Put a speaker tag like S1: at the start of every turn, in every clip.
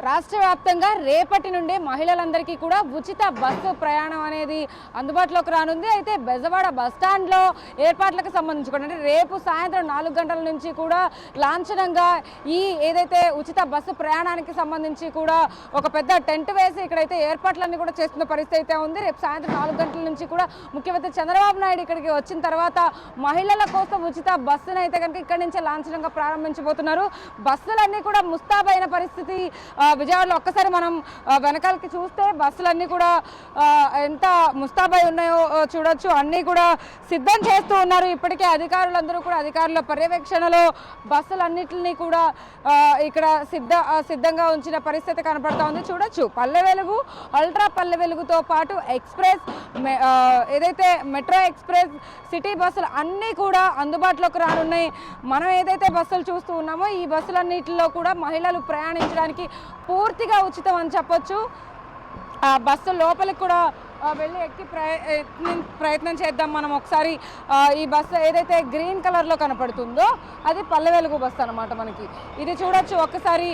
S1: రాష్ట్ర వ్యాప్తంగా రేపటి నుండి మహిళలందరికీ కూడా ఉచిత బస్సు ప్రయాణం అనేది అందుబాటులోకి రానుంది. అయితే బెజవాడ బస్టాండ్లో ఏర్పాట్లకు సంబంధించి కూడా అంటే రేపు సాయంత్రం 4 గంటల నుంచి కూడా లాంఛనంగా ఈ ఏదైతే ఉచిత బస్సు ప్రయాణానికి సంబంధించి కూడా ఒక పెద్ద టెంట్ వేసి ఇక్కడైతే ఏర్పాట్లన్నీ కూడా చేస్తున్న పరిస్థితి అయితే ఉంది. రేపు సాయంత్రం 4 గంటల నుంచి కూడా ముఖ్యమంత్రి చంద్రబాబు నాయుడు ఇక్కడికి వచ్చిన తర్వాత మహిళల కోసం ఉచిత బస్సును అయితే కనుక ఇక్కడి నుంచే లాంఛనంగా ప్రారంభించబోతున్నారు. బస్సులన్నీ కూడా ముస్తాబైన పరిస్థితి విజయవాడలో ఒక్కసారి మనం వెనకాలకి చూస్తే బస్సులన్నీ కూడా ఎంత ముస్తాబై ఉన్నాయో చూడొచ్చు. అన్నీ కూడా సిద్ధం చేస్తూ ఉన్నారు. ఇప్పటికే అధికారులందరూ కూడా అధికారుల పర్యవేక్షణలో బస్సులన్నింటినీ కూడా ఇక్కడ సిద్ధంగా ఉంచిన పరిస్థితి కనపడతా ఉంది. చూడొచ్చు పల్లె వెలుగు, అల్ట్రా పల్లె వెలుగుతో పాటు ఎక్స్ప్రెస్ ఏదైతే మెట్రో ఎక్స్ప్రెస్ సిటీ బస్సులు అన్నీ కూడా అందుబాటులోకి రానున్నాయి. మనం ఏదైతే బస్సులు చూస్తూ ఉన్నామో ఈ బస్సులన్నింటిలో కూడా మహిళలు ప్రయాణించడానికి పూర్తిగా ఉచితం అని చెప్పొచ్చు. బస్సు లోపలికి కూడా వెళ్ళి ఎక్కి ప్రయత్నం చేద్దాం మనం ఒకసారి. ఈ బస్సు ఏదైతే గ్రీన్ కలర్లో కనపడుతుందో అది పల్లె వెలుగు బస్సు అనమాట. మనకి ఇది చూడొచ్చు ఒక్కసారి.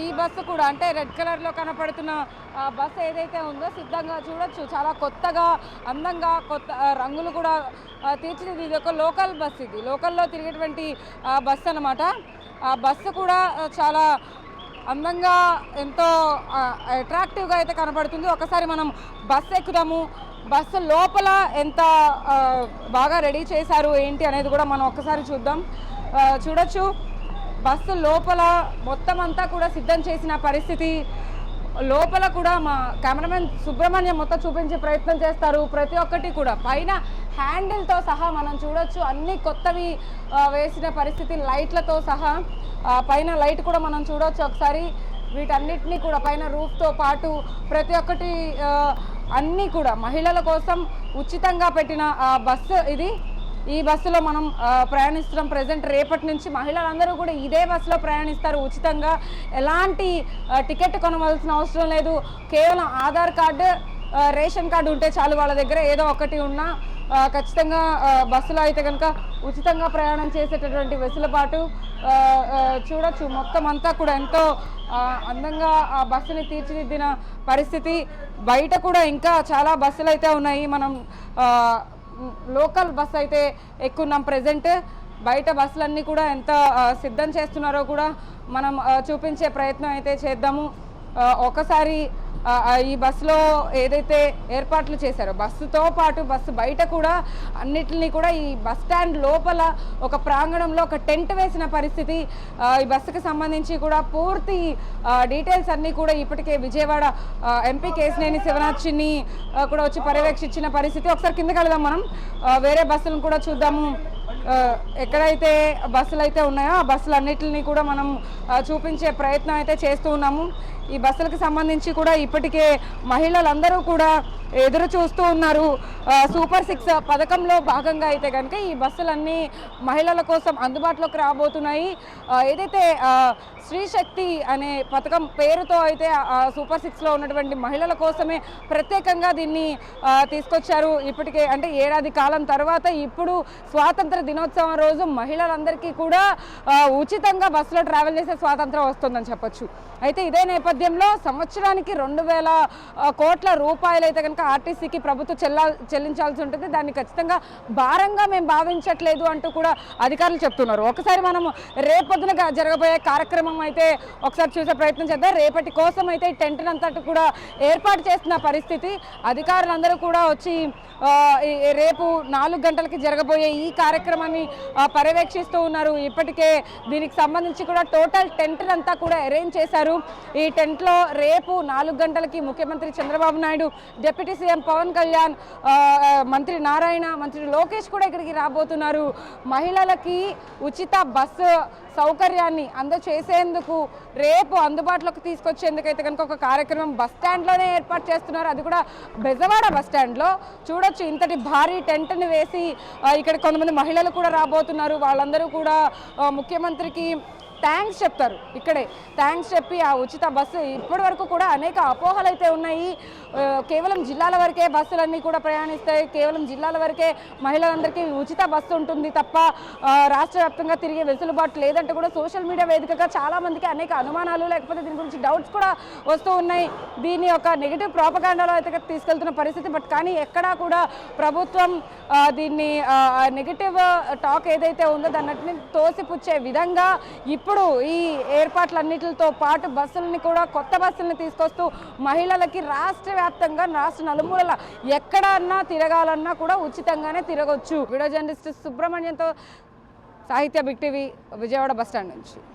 S1: ఈ బస్సు కూడా అంటే రెడ్ కలర్లో కనపడుతున్న బస్సు ఏదైతే ఉందో సిద్ధంగా చూడొచ్చు. చాలా కొత్తగా అందంగా కొత్త రంగులు కూడా తీర్చిది. ఇది ఒక లోకల్ బస్సు, ఇది లోకల్లో తిరిగేటువంటి బస్సు అనమాట. ఆ బస్సు కూడా చాలా అందంగా ఎంతో అట్రాక్టివ్గా అయితే కనబడుతుంది. ఒకసారి మనం బస్సు ఎక్కుదాము. బస్సు లోపల ఎంత బాగా రెడీ చేశారు ఏంటి అనేది కూడా మనం ఒక్కసారి చూద్దాం. చూడొచ్చు బస్సు లోపల మొత్తం అంతా కూడా సిద్ధం చేసిన పరిస్థితి. లోపల కూడా మా కెమెరామెన్ సుబ్రహ్మణ్యం మొత్తం చూపించే ప్రయత్నం చేస్తారు. ప్రతి ఒక్కటి కూడా పైన హ్యాండిల్తో సహా మనం చూడొచ్చు అన్ని కొత్తవి వేసిన పరిస్థితి, లైట్లతో సహా. పైన లైట్ కూడా మనం చూడొచ్చు ఒకసారి. వీటన్నిటినీ కూడా పైన రూఫ్తో పాటు ప్రతి ఒక్కటి అన్నీ కూడా మహిళల కోసం ఉచితంగా పెట్టిన బస్సు ఇది. ఈ బస్సులో మనం ప్రయాణిస్తున్నాం. ప్రజెంట్ రేపటి నుంచి మహిళలందరూ కూడా ఇదే బస్సులో ప్రయాణిస్తారు ఉచితంగా. ఎలాంటి టికెట్ కొనవలసిన అవసరం లేదు. కేవలం ఆధార్ కార్డు, రేషన్ కార్డు ఉంటే చాలు. వాళ్ళ దగ్గర ఏదో ఒకటి ఉన్నా ఖచ్చితంగా బస్సులో అయితే కనుక ఉచితంగా ప్రయాణం చేసేటటువంటి వెసులుబాటు చూడొచ్చు. మొత్తం అంతా కూడా ఎంతో అందంగా ఆ బస్సుని తీర్చిదిద్దిన పరిస్థితి. బయట కూడా ఇంకా చాలా బస్సులు అయితే ఉన్నాయి. మనం లోకల్ బస్సు అయితే ఎక్కున్నాం. ప్రజెంట్ బయట బస్సులన్నీ కూడా ఎంత సిద్ధం చేస్తున్నారో కూడా మనం చూపించే ప్రయత్నం అయితే చేద్దాము. ఒకసారి ఈ బస్సులో ఏదైతే ఏర్పాట్లు చేశారో బస్సుతో పాటు బస్సు బయట కూడా అన్నిటిని కూడా ఈ బస్ స్టాండ్ లోపల ఒక ప్రాంగణంలో ఒక టెంట్ వేసిన పరిస్థితి. ఈ బస్సుకి సంబంధించి కూడా పూర్తి డీటెయిల్స్ అన్నీ కూడా ఇప్పటికే విజయవాడ ఎంపీ కేశినేని శివనాథ్ని కూడా వచ్చి పర్యవేక్షించిన పరిస్థితి. ఒకసారి కిందకి వెళ్దాం మనం. వేరే బస్సులను కూడా చూద్దాము. ఎక్కడైతే బస్సులు అయితే ఉన్నాయో ఆ బస్సులన్నిటిని కూడా మనం చూపించే ప్రయత్నం అయితే చేస్తూ ఉన్నాము. ఈ బస్సులకు సంబంధించి కూడా ఇప్పటికే మహిళలందరూ కూడా ఎదురు చూస్తూ ఉన్నారు. సూపర్ 6 పథకంలో భాగంగా అయితే కనుక ఈ బస్సులన్నీ మహిళల కోసం అందుబాటులోకి రాబోతున్నాయి. ఏదైతే స్త్రీ శక్తి అనే పథకం పేరుతో అయితే సూపర్ 6లో ఉన్నటువంటి మహిళల కోసమే ప్రత్యేకంగా దీన్ని తీసుకొచ్చారు. ఇప్పటికే అంటే ఏడాది కాలం తర్వాత ఇప్పుడు స్వాతంత్ర దినోత్సవం రోజు మహిళలందరికీ కూడా ఉచితంగా బస్సులో ట్రావెల్ చేసే స్వాతంత్రం వస్తుందని చెప్పొచ్చు. అయితే ఇదే నేపథ్యంలో సంవత్సరానికి 2000 కోట్ల రూపాయలు అయితే కనుక ఆర్టీసీకి ప్రభుత్వం చెల్లించాల్సి ఉంటుంది. దాన్ని ఖచ్చితంగా భారంగా మేము భావించట్లేదు అంటూ కూడా అధికారులు చెప్తున్నారు. ఒకసారి మనము రేపొద్దున జరగబోయే కార్యక్రమం అయితే ఒకసారి చూసే ప్రయత్నం చేద్దాం. రేపటి కోసం అయితే ఈ టెంట్ అంతటి కూడా ఏర్పాటు చేస్తున్న పరిస్థితి. అధికారులందరూ కూడా వచ్చి రేపు 4 గంటలకి జరగబోయే ఈ కార్యక్రమాన్ని పర్యవేక్షిస్తూ ఉన్నారు. ఇప్పటికే దీనికి సంబంధించి కూడా టోటల్ టెంట్ అంతా కూడా అరేంజ్ చేశారు. ఈ టెంట్లో రేపు 4 గంటలకి ముఖ్యమంత్రి చంద్రబాబు నాయుడు, డిప్యూటీ సీఎం పవన్ కళ్యాణ్, మంత్రి నారాయణ, మంత్రి లోకేష్ కూడా ఇక్కడికి రాబోతున్నారు. మహిళలకి ఉచిత బస్సు సౌకర్యాన్ని అందజేసేందుకు రేపు అందుబాటులోకి తీసుకొచ్చేందుకైతే కనుక ఒక కార్యక్రమం బస్ స్టాండ్లోనే ఏర్పాటు చేస్తున్నారు. అది కూడా బెజవాడ బస్ స్టాండ్లో చూడొచ్చు. ఇంతటి భారీ టెంట్ని వేసి ఇక్కడ కొంతమంది మహిళలు కూడా రాబోతున్నారు. వాళ్ళందరూ కూడా ముఖ్యమంత్రికి థ్యాంక్స్ చెప్తారు. ఇక్కడే థ్యాంక్స్ చెప్పి ఆ ఉచిత బస్సు ఇప్పటి వరకు కూడా అనేక అపోహలు అయితే ఉన్నాయి. కేవలం జిల్లాల వరకే బస్సులన్నీ కూడా ప్రయాణిస్తాయి, కేవలం జిల్లాల వరకే మహిళలందరికీ ఉచిత బస్సు ఉంటుంది తప్ప రాష్ట్ర వ్యాప్తంగా తిరిగే వెసులుబాటు లేదంటే కూడా సోషల్ మీడియా వేదికగా చాలామందికి అనేక అనుమానాలు లేకపోతే దీని గురించి డౌట్స్ కూడా వస్తూ ఉన్నాయి. దీన్ని ఒక నెగిటివ్ ప్రాపగాండాలో అయితే తీసుకెళ్తున్న పరిస్థితి. బట్ కానీ ఎక్కడా కూడా ప్రభుత్వం దీన్ని నెగిటివ్ టాక్ ఏదైతే ఉందో దాన్నిటిని తోసిపుచ్చే విధంగా ఇప్పుడు ఈ ఏర్పాట్లన్నిటితో పాటు బస్సులని కూడా కొత్త బస్సులని తీసుకొస్తూ మహిళలకి రాష్ట్ర వ్యాప్తంగా రాష్ట్ర నలుమూలల ఎక్కడన్నా తిరగాలన్నా కూడా ఉచితంగానే తిరగొచ్చు. వీడియో జర్నలిస్ట్ సుబ్రహ్మణ్యంతో సాహిత్య బిగ్ టీవీ విజయవాడ బస్టాండ్ నుంచి.